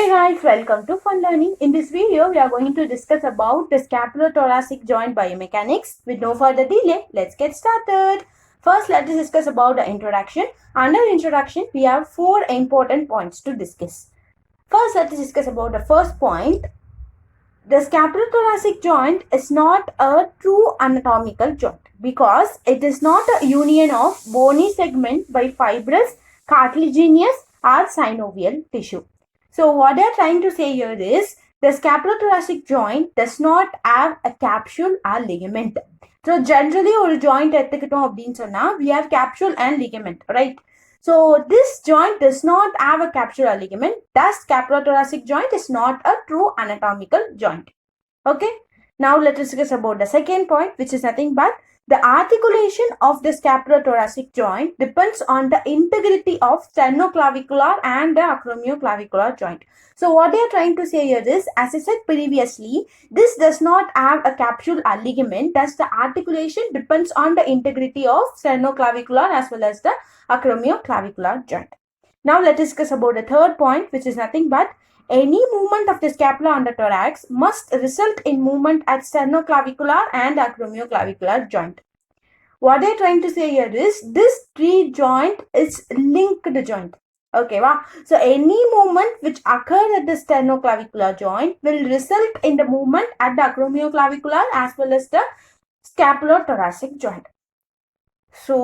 Hey guys, welcome to Fun Learning. In this video, we are going to discuss about the scapulothoracic joint biomechanics. With no further delay, let's get started. First, let us discuss about the introduction. Under introduction, we have 4 important points to discuss. First, let us discuss about the first point. The scapulothoracic joint is not a true anatomical joint because it is not a union of bony segment by fibrous, cartilaginous or synovial tissue. So what they are trying to say here is the scapulothoracic joint does not have a capsule or ligament. So generally ஒரு joint எடுத்துக்கிட்டோம் அப்படின்னு சொன்னா we have capsule and ligament, right? So this joint does not have a capsule or ligament. Thus scapulothoracic joint is not a true anatomical joint. Okay. Now let us discuss about the second point, which is nothing but the articulation of the scapulothoracic joint depends on the integrity of sternoclavicular and the acromioclavicular joint. So what they are trying to say here is, as I said previously, this does not have a capsule or ligament. Thus the articulation depends on the integrity of sternoclavicular as well as the acromioclavicular joint. Now let us discuss about the third point, which is nothing but any movement of the scapula on the thorax must result in movement at sternoclavicular and acromioclavicular joint. What they're trying to say here is this three joint is linked joint. Okay, wow. So any movement which occurs at the sternoclavicular joint will result in the movement at the acromioclavicular as well as the scapulothoracic joint. So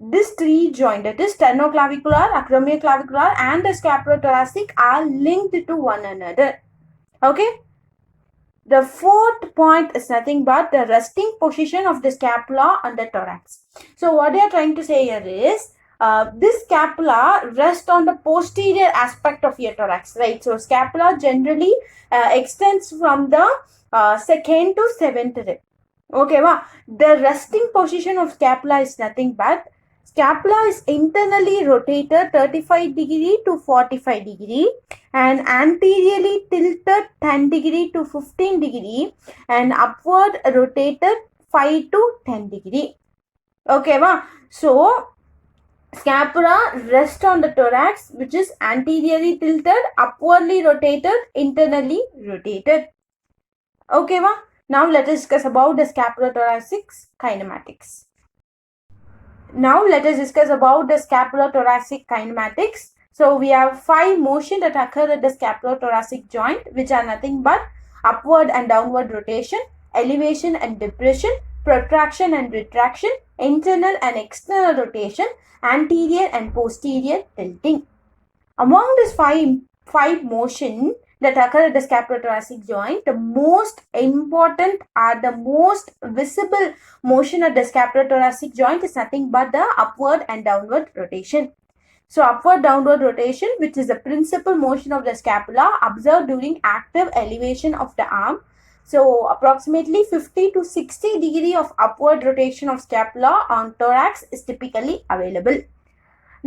this three joint, that is sternoclavicular, acromioclavicular and the scapulothoracic, are linked to one another. Okay. The fourth point is nothing but the resting position of the scapula on the thorax. So what they are trying to say here is this scapula rests on the posterior aspect of your thorax, right? So scapula generally extends from the second to seventh rib. Okay, wow. The resting position of scapula is nothing but scapula is internally rotated 35 degree to 45 degree and anteriorly tilted 10 degree to 15 degree and upward rotated 5 to 10 degree. Okay, wow. So scapula rests on the thorax, which is anteriorly tilted, upwardly rotated, internally rotated. Okay, wow. Now let us discuss about the scapulothoracic kinematics. Now let us discuss about the scapulothoracic kinematics. So we have 5 motion that occur at the scapulothoracic joint, which are nothing but upward and downward rotation, elevation and depression, protraction and retraction, internal and external rotation, anterior and posterior tilting. Among these five motion that occur at the scapulothoracic joint, the most important or the most visible motion at the scapulothoracic joint is nothing but the upward and downward rotation. So upward downward rotation, which is the principal motion of the scapula observed during active elevation of the arm. So approximately 50 to 60 degree of upward rotation of scapula on thorax is typically available.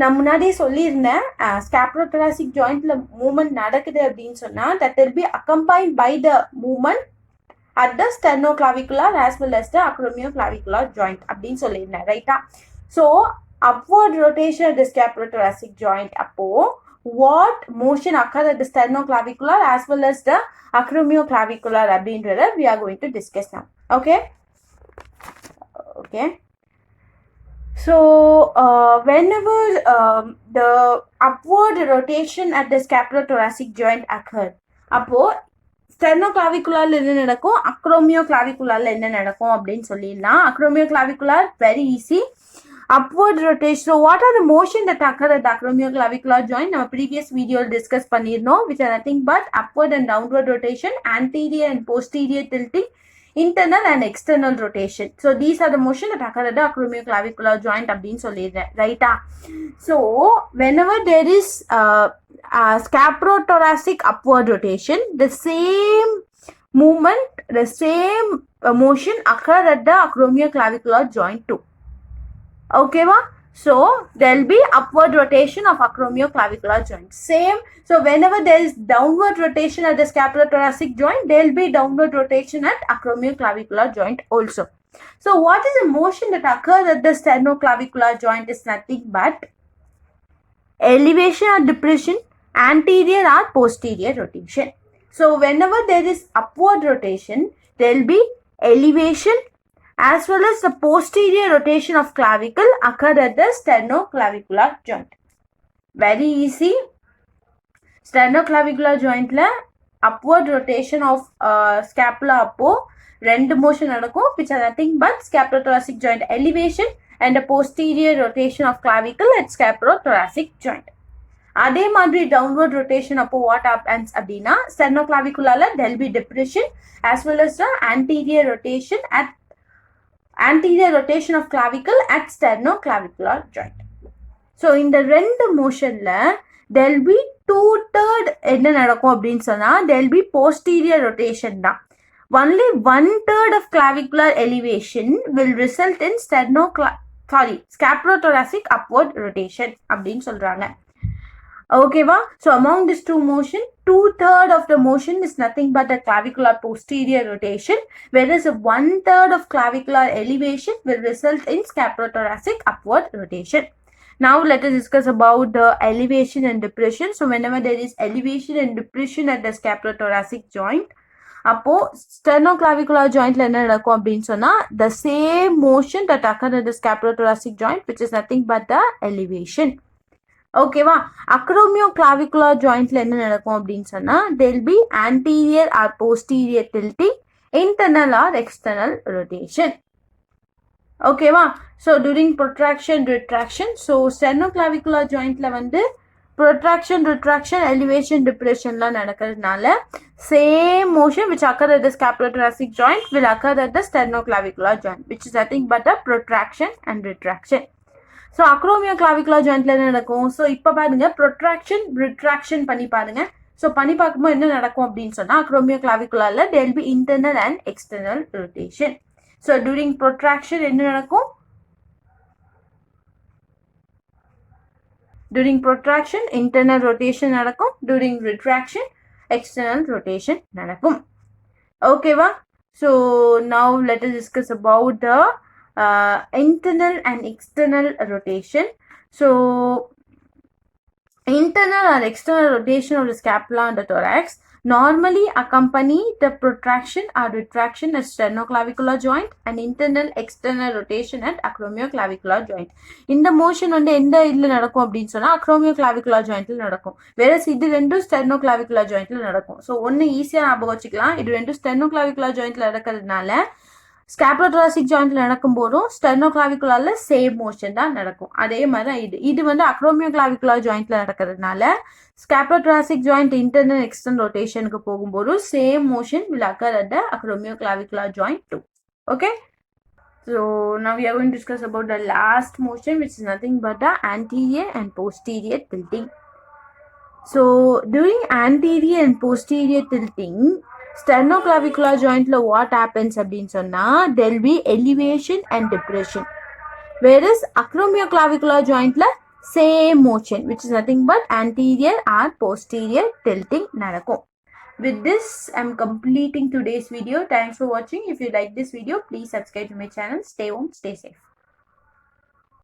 நான் முன்னாடியே சொல்லியிருந்தேன் scapulothoracic jointல movement நடக்குது அப்படின்னு சொன்னா that will be accompanied by the movement at the sternoclavicular as well as the acromioclavicular joint அப்படின்னு சொல்லியிருந்தேன், ரைட்டா? So upward rotation at the scapulothoracic joint, அப்போ what motion occurs at the sternoclavicular as well as the acromioclavicular அப்படின்றத we are going to discuss now. Okay. So whenever the upward rotation at the scapulothoracic joint occur, அப்போ sternoclavicularல என்ன நடக்கும், acromioclavicularல என்ன நடக்கும் அப்படின்னு சொல்லிடலாம். Acromioclavicular very easy. Upward rotation. So what are the motion that occur at the acromioclavicular joint? நம்ம previous video discuss பண்ணிருந்தோம், which are nothing but upward and downward rotation, anterior and posterior tilting, internal and external rotation. So these are the motion that occur at the acromioclavicular joint அப்படின்னு சொல்லிடுறேன், ரைட்டா? So whenever there is scapulothoracic upward rotation, the same movement, the same motion occur at the acromioclavicular joint too. Okay, va? So there will be upward rotation of acromioclavicular joint. Same. So whenever there is downward rotation at the scapulothoracic joint, there will be downward rotation at acromioclavicular joint also. So what is the motion that occurs at the sternoclavicular joint is nothing but elevation or depression, anterior or posterior rotation. So whenever there is upward rotation, there will be elevation as well as the posterior rotation of clavicle occurred at the sternoclavicular joint. Very easy. Sternoclavicular joint la upward rotation of scapula appo rendu motion nadakum, which are nothing but scapulothoracic joint elevation and a posterior rotation of clavicle at scapulothoracic joint. அதே மாதிரி downward rotation அப்போ what happens அப்படின்னா sternoclavicular there will be depression as well as the anterior rotation of clavicle at sternoclavicular joint. So இந்த ரெண்டு motionல there will be 2/3 என்ன நடக்கும் அப்படின்னு சொன்னா there will be posterior rotation தான். Only 1/3 of clavicular elevation will result in scapulothoracic upward rotation அப்படின்னு சொல்றாங்க. ஓகேவா? So among these two motion, 2/3 of the motion is nothing but a clavicular posterior rotation, whereas 1/3 of clavicular elevation will result in scapulothoracic upward rotation. Now let us discuss about the elevation and depression. So whenever there is elevation and depression at the scapulothoracic joint, அப்போ sternoclavicular joint என்ன நடக்கும் அப்படின்னு சொன்னா the same motion that occurs at the scapulothoracic joint, which is nothing but the elevation. ஓகேவா? acromioclavicular jointல என்ன நடக்கும் அப்படின்னு சொன்னா there will be anterior or posterior tilting, internal or external rotation. ஓகேவா? so during protraction retraction, so sternoclavicular jointல வந்து protraction retraction elevation depression லாம் நடக்கிறதுனால same motion which occur at the scapulothoracic joint will occur at the sternoclavicular joint, which is nothing but a protraction and retraction. So acromioclavicular jointல என்ன நடக்கும்? so இப்போ பாருங்க protraction retraction பண்ணி பாருங்க. so பண்ணி பார்க்கும்போது என்ன நடக்கும் அப்படின்னு சொன்னா acromioclavicularல there will be internal and external rotation. so during protraction என்ன நடக்கும்? during protraction internal rotation நடக்கும், during retraction external rotation நடக்கும். ஓகேவா? so now let us discuss about the internal and external rotation. So internal or external rotation of the scapula and the thorax normally accompany the protraction or retraction at sternoclavicular joint and internal external rotation at acromioclavicular joint. இந்த motion வந்து எந்த இதுல நடக்கும் அப்படின்னு சொன்னா acromioclavicular jointல நடக்கும், whereas இது ரெண்டும் sternoclavicular jointல நடக்கும். so ஒன்னு ஈஸியா ஞாபகம் வச்சுக்கலாம், இது ரெண்டும் sternoclavicular jointல நடக்கிறதுனால scapulothoracic jointல நடக்கும் போதும் sternoclavicularல சேம் மோஷன் தான் நடக்கும். அதே மாதிரி தான் இது வந்து acromioclavicular jointல நடக்கிறதுனால scapulothoracic joint internal external rotationக்கு போகும்போது same motion will occur at the acromioclavicular joint too. Okay, so now we are going to discuss about the last motion, which is nothing but the anterior and posterior tilting. So during anterior and posterior tilting, sternoclavicular jointல what happens அப்படின்னு சொன்னா there will be elevation and depression, whereas acromioclavicular jointல same motion, which is nothing but anterior or posterior tilting நடக்கும். With this, I'm completing today's video. Thanks for watching. If you like this video, please subscribe to my channel. Stay home, stay safe.